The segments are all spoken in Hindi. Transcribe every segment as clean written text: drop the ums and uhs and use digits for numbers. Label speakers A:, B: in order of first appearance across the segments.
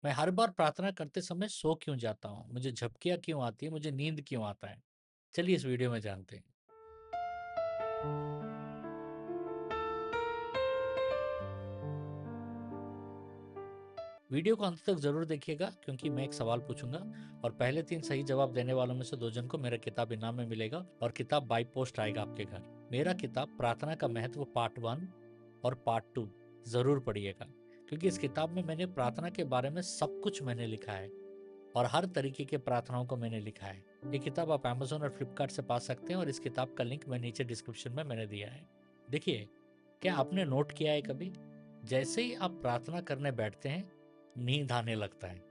A: मैं हर बार प्रार्थना करते समय सो क्यों जाता हूँ? मुझे झपकियाँ क्यों आती है? मुझे नींद क्यों आता है? चलिए इस वीडियो में जानते हैं। वीडियो को अंत तक जरूर देखिएगा क्योंकि मैं एक सवाल पूछूंगा और पहले 3 सही जवाब देने वालों में से 2 जन को मेरा किताब इनाम में मिलेगा और किताब बाय पोस्ट आएगा आपके घर। मेरा किताब प्रार्थना का महत्व पार्ट 1 और पार्ट 2 जरूर पढ़िएगा क्योंकि इस किताब में मैंने प्रार्थना के बारे में सब कुछ मैंने लिखा है और हर तरीके के प्रार्थनाओं को मैंने लिखा है। ये किताब आप अमेज़न और फ्लिपकार्ट से पा सकते हैं और इस किताब का लिंक मैं नीचे डिस्क्रिप्शन में मैंने दिया है। देखिए, क्या आपने नोट किया है कभी? जैसे ही आप प्रार्थना करने बैठते हैं, नींद आने लगता है।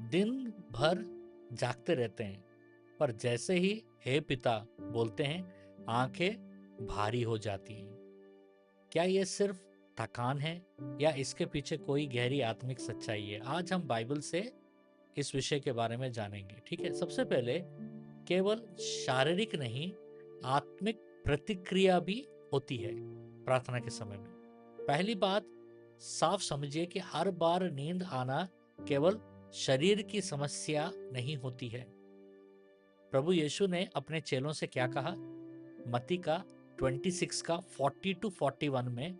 A: दिन भर जागते रहते हैं, पर जैसे ही हे पिता बोलते हैं, आंखें भारी हो जाती हैं। क्या ये सिर्फ थकान है या इसके पीछे कोई गहरी आत्मिक सच्चाई है? आज हम बाइबल से इस विषय के बारे में जानेंगे। ठीक है, सबसे पहले केवल शारीरिक नहीं, आत्मिक प्रतिक्रिया भी होती है प्रार्थना के समय में। पहली बात, साफ समझिए कि हर बार नींद आना केवल शरीर की समस्या नहीं होती है। प्रभु यीशु ने अपने चेलों से क्या कहा? मत्ती का 26 का 40 टू 41 में,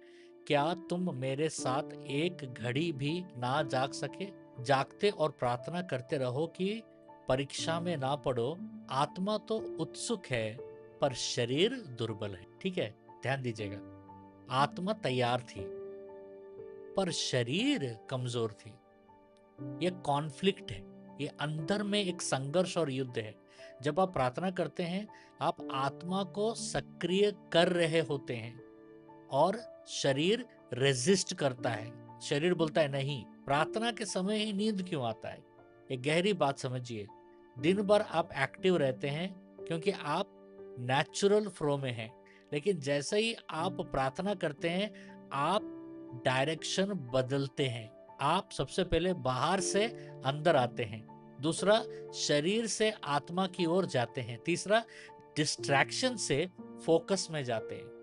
A: क्या तुम मेरे साथ एक घड़ी भी ना जाग सके? जागते और प्रार्थना करते रहो कि परीक्षा में ना पड़ो। आत्मा तो उत्सुक है पर शरीर दुर्बल है। ठीक है, ध्यान दीजिएगा। आत्मा तैयार थी पर शरीर कमजोर थी। ये कॉन्फ्लिक्ट है, ये अंदर में एक संघर्ष और युद्ध है। जब आप प्रार्थना करते हैं, आप आत्मा को सक्रिय कर रहे होते हैं और शरीर रेजिस्ट करता है। शरीर बोलता है नहीं। प्रार्थना के समय ही नींद क्यों आता है? एक गहरी बात समझिए। दिन भर आप एक्टिव रहते हैं क्योंकि आप नेचुरल फ्लो में हैं, लेकिन जैसे ही आप प्रार्थना करते हैं, आप डायरेक्शन बदलते हैं। आप सबसे पहले बाहर से अंदर आते हैं, दूसरा शरीर से आत्मा की ओर जाते हैं, तीसरा डिस्ट्रैक्शन से फोकस में जाते हैं।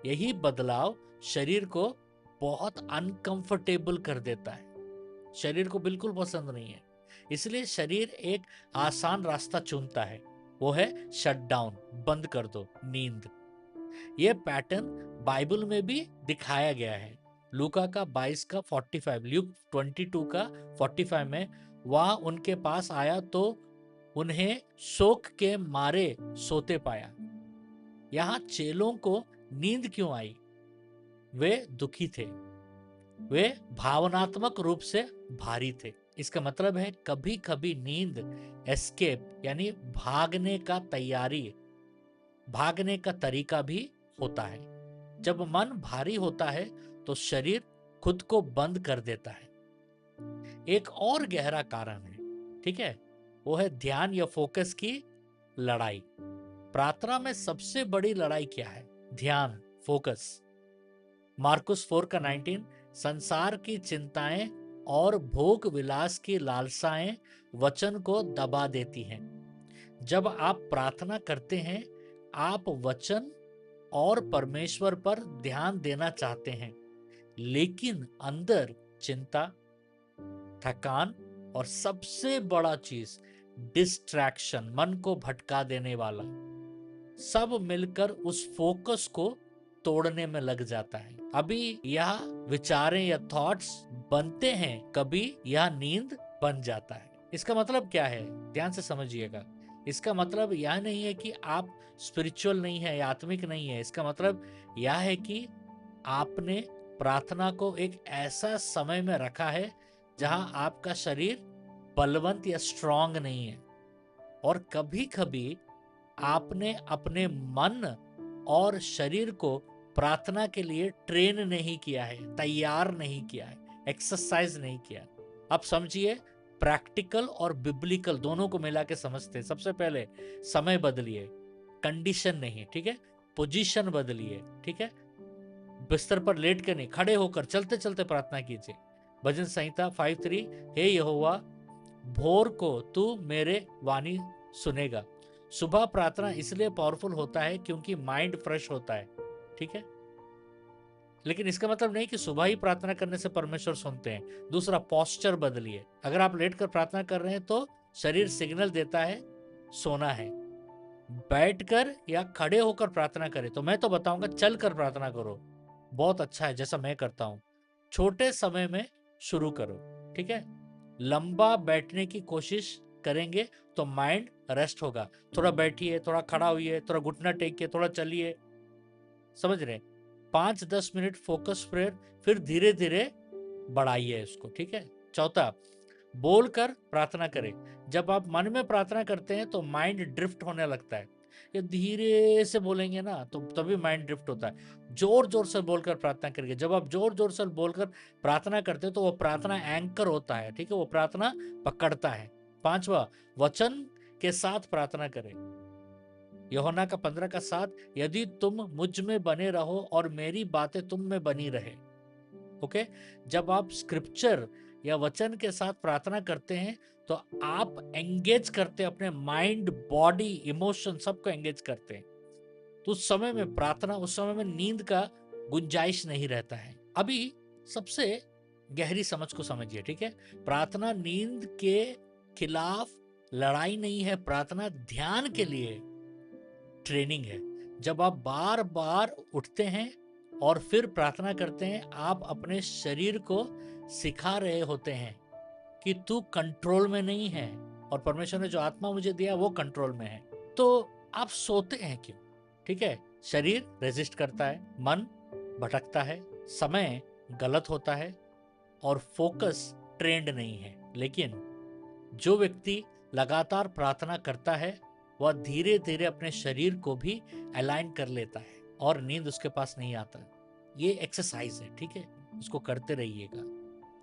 A: यही बदलाव शरीर को बहुत अनकंफर्टेबल कर देता है। शरीर को बिल्कुल पसंद नहीं है, इसलिए शरीर एक आसान रास्ता चुनता है, वो है शट डाउन, बंद कर दो नींद। ये पैटर्न बाइबल में भी दिखाया गया है। लूका का 22 का 45, ल्यूक 22 का 45 में, वह उनके पास आया तो उन्हें शोक के मारे सोते पाया। यहाँ चेलों को नींद क्यों आई? वे दुखी थे, वे भावनात्मक रूप से भारी थे। इसका मतलब है कभी कभी नींद एस्केप यानी भागने का तरीका भी होता है। जब मन भारी होता है तो शरीर खुद को बंद कर देता है। एक और गहरा कारण है, ठीक है, वो है ध्यान या फोकस की लड़ाई। प्रार्थना में सबसे बड़ी लड़ाई क्या है? ध्यान, फोकस। मार्कुस 4 का 19, संसार की चिंताएं और भोग विलास की लालसाएं वचन को दबा देती हैं। जब आप प्रार्थना करते हैं, आप वचन और परमेश्वर पर ध्यान देना चाहते हैं, लेकिन अंदर चिंता, थकान और सबसे बड़ा चीज डिस्ट्रैक्शन, मन को भटका देने वाला, सब मिलकर उस फोकस को तोड़ने में लग जाता है। अभी यह विचारें या थॉट्स बनते हैं, कभी यह नींद बन जाता है। इसका मतलब क्या है? ध्यान से समझिएगा। इसका मतलब यह नहीं है कि आप स्पिरिचुअल नहीं है या आत्मिक नहीं है। इसका मतलब यह है कि आपने प्रार्थना को एक ऐसा समय में रखा है जहां आपका शरीर बलवंत या स्ट्रांग नहीं है, और कभी कभी आपने अपने मन और शरीर को प्रार्थना के लिए ट्रेन नहीं किया है, तैयार नहीं किया है, एक्सरसाइज नहीं किया। अब समझिए, प्रैक्टिकल और बिब्लिकल दोनों को मिला के समझते हैं। सबसे पहले समय बदलिए, कंडीशन नहीं, ठीक है, पोजीशन बदलिए, ठीक है। बिस्तर पर लेट के नहीं, खड़े होकर चलते चलते प्रार्थना कीजिए। भजन संहिता 5:3, हे यहोवा, भोर को तू मेरे वाणी सुनेगा। सुबह प्रार्थना इसलिए पावरफुल होता है क्योंकि माइंड फ्रेश होता है, ठीक है। लेकिन इसका मतलब नहीं कि सुबह ही प्रार्थना करने से परमेश्वर सुनते हैं। दूसरा, पोस्चर बदलिए। अगर आप लेट कर प्रार्थना कर रहे हैं तो शरीर सिग्नल देता है सोना है। बैठकर या खड़े होकर प्रार्थना करें। तो मैं तो बताऊंगा चल कर प्रार्थना करो, बहुत अच्छा है, जैसा मैं करता हूं। छोटे समय में शुरू करो, ठीक है। लंबा बैठने की कोशिश करेंगे तो माइंड रेस्ट होगा। थोड़ा बैठिए, थोड़ा खड़ा होइए, थोड़ा घुटना टेकिए, थोड़ा चलिए, समझ रहे। 5-10 मिनट फोकस प्रेयर, फिर धीरे धीरे बढ़ाइए इसको, ठीक है। चौथा, बोलकर प्रार्थना करें। जब आप मन में प्रार्थना करते हैं तो माइंड ड्रिफ्ट होने लगता है। ये धीरे से बोलेंगे ना तो तभी माइंड ड्रिफ्ट होता है। जोर जोर से बोलकर प्रार्थना करिए। जब आप जोर जोर से बोलकर प्रार्थना करते हैं तो वो प्रार्थना एंकर होता है, ठीक है, वो प्रार्थना पकड़ता है। पांचवा, वचन के साथ प्रार्थना करें। यूहन्ना का 15 का 7, यदि तुम मुझ में बने रहो और मेरी बातें तुम में बनी रहे। ओके, जब आप स्क्रिप्चर या वचन के साथ प्रार्थना करते हैं तो आप एंगेज करते हैं अपने माइंड, बॉडी, इमोशन सबको एंगेज करते हैं। तो उस समय में प्रार्थना, उस समय में नींद का गुंजाइश नहीं रहता है। अभी सबसे गहरी समझ को समझिए, ठीक है। प्रार्थना नींद के खिलाफ लड़ाई नहीं है, प्रार्थना ध्यान के लिए ट्रेनिंग है। जब आप बार बार उठते हैं और फिर प्रार्थना करते हैं, आप अपने शरीर को सिखा रहे होते हैं कि तू कंट्रोल में नहीं है और परमेश्वर ने जो आत्मा मुझे दिया वो कंट्रोल में है। तो आप सोते हैं क्यों, ठीक है। शरीर रेजिस्ट करता है, मन भटकता है, समय गलत होता है और फोकस ट्रेंड नहीं है। लेकिन जो व्यक्ति लगातार प्रार्थना करता है वह धीरे धीरे अपने शरीर को भी अलाइन कर लेता है और नींद उसके पास नहीं आता। ये एक्सरसाइज है, ठीक है, इसको करते रहिएगा,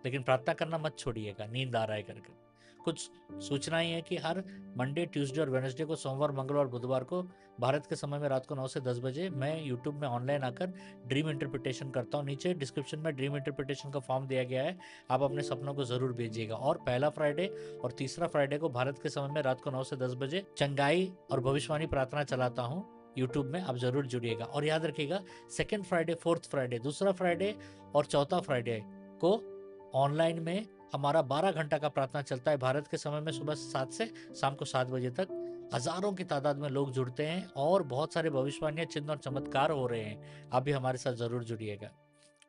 A: लेकिन प्रार्थना करना मत छोड़िएगा नींद आ रहा है करके। कुछ सूचना ही है कि हर मंडे, ट्यूसडे और वेडनेसडे को, सोमवार, मंगलवार, बुधवार को भारत के समय में रात को 9 से 10 बजे मैं यूट्यूब में ऑनलाइन आकर ड्रीम इंटरप्रिटेशन करता हूँ। नीचे डिस्क्रिप्शन में ड्रीम इंटरप्रिटेशन का फॉर्म दिया गया है, आप अपने सपनों को जरूर भेजिएगा। और पहला फ्राइडे और तीसरा फ्राइडे को भारत के समय में रात को 9 से 10 बजे चंगाई और भविष्यवाणी प्रार्थना चलाता हूँ यूट्यूब में, आप जरूर जुड़िएगा। और याद रखिएगा, सेकेंड फ्राइडे, फोर्थ फ्राइडे, दूसरा फ्राइडे और चौथा फ्राइडे को ऑनलाइन में हमारा 12 घंटा का प्रार्थना चलता है भारत के समय में, सुबह 7 से शाम को 7 बजे तक। हजारों की तादाद में लोग जुड़ते हैं और बहुत सारे भविष्यवाणियां, चिन्ह और चमत्कार हो रहे हैं। आप भी हमारे साथ जरूर जुड़िएगा।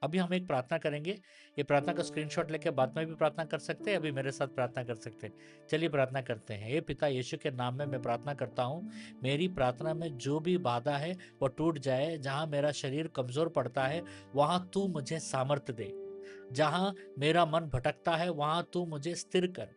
A: अभी हम एक प्रार्थना करेंगे, ये प्रार्थना का स्क्रीनशॉट लेके बाद में भी प्रार्थना कर सकते हैं, अभी मेरे साथ प्रार्थना कर सकते हैं। चलिए प्रार्थना करते हैं। हे पिता, यीशु के नाम में मैं प्रार्थना करता हूँ, मेरी प्रार्थना में जो भी बाधा है वो टूट जाए। जहाँ मेरा शरीर कमजोर पड़ता है वहाँ तू मुझे सामर्थ्य दे। जहां मेरा मन भटकता है वहां तू मुझे स्थिर कर।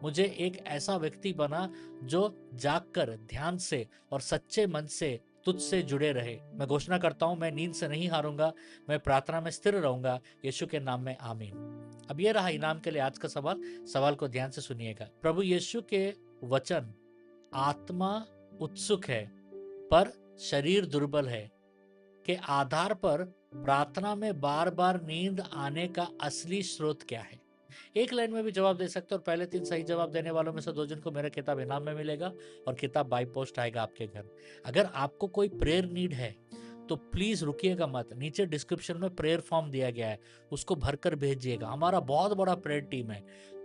A: मुझे एक ऐसा व्यक्ति बना जो जागकर ध्यान से और सच्चे मन से तुझसे जुड़े रहे। मैं घोषणा करता हूं, मैं नींद से नहीं हारूंगा, मैं प्रार्थना में स्थिर रहूंगा, यीशु के नाम में आमीन। अब ये रहा इनाम के लिए आज का सवाल। सवाल को ध्यान से सुनिएगा। प्रभु यीशु के वचन, आत्मा उत्सुक है पर शरीर दुर्बल है, के आधार पर प्रार्थना में बार बार नींद आने का असली स्रोत क्या है? एक लाइन में भी जवाब दे सकते हो और पहले 3 सही जवाब देने वालों में से 2 जन को मेरा किताब इनाम में मिलेगा और किताब बाय पोस्ट आएगा आपके घर। अगर आपको कोई प्रेयर नीड है तो प्लीज रुकिएगा मत, नीचे डिस्क्रिप्शन में प्रेयर फॉर्म दिया गया है, उसको भरकर भेजिएगा। हमारा बहुत बड़ा प्रेयर टीम है,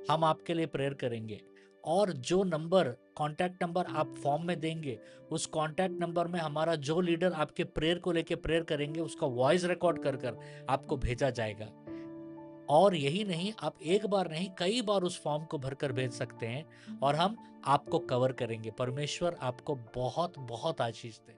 A: हम आपके लिए प्रेयर करेंगे। और जो नंबर, कांटेक्ट नंबर आप फॉर्म में देंगे, उस कांटेक्ट नंबर में हमारा जो लीडर आपके प्रेयर को लेके प्रेयर करेंगे उसका वॉइस रिकॉर्ड कर कर आपको भेजा जाएगा। और यही नहीं, आप एक बार नहीं कई बार उस फॉर्म को भरकर भेज सकते हैं और हम आपको कवर करेंगे। परमेश्वर आपको बहुत बहुत आशीष दे।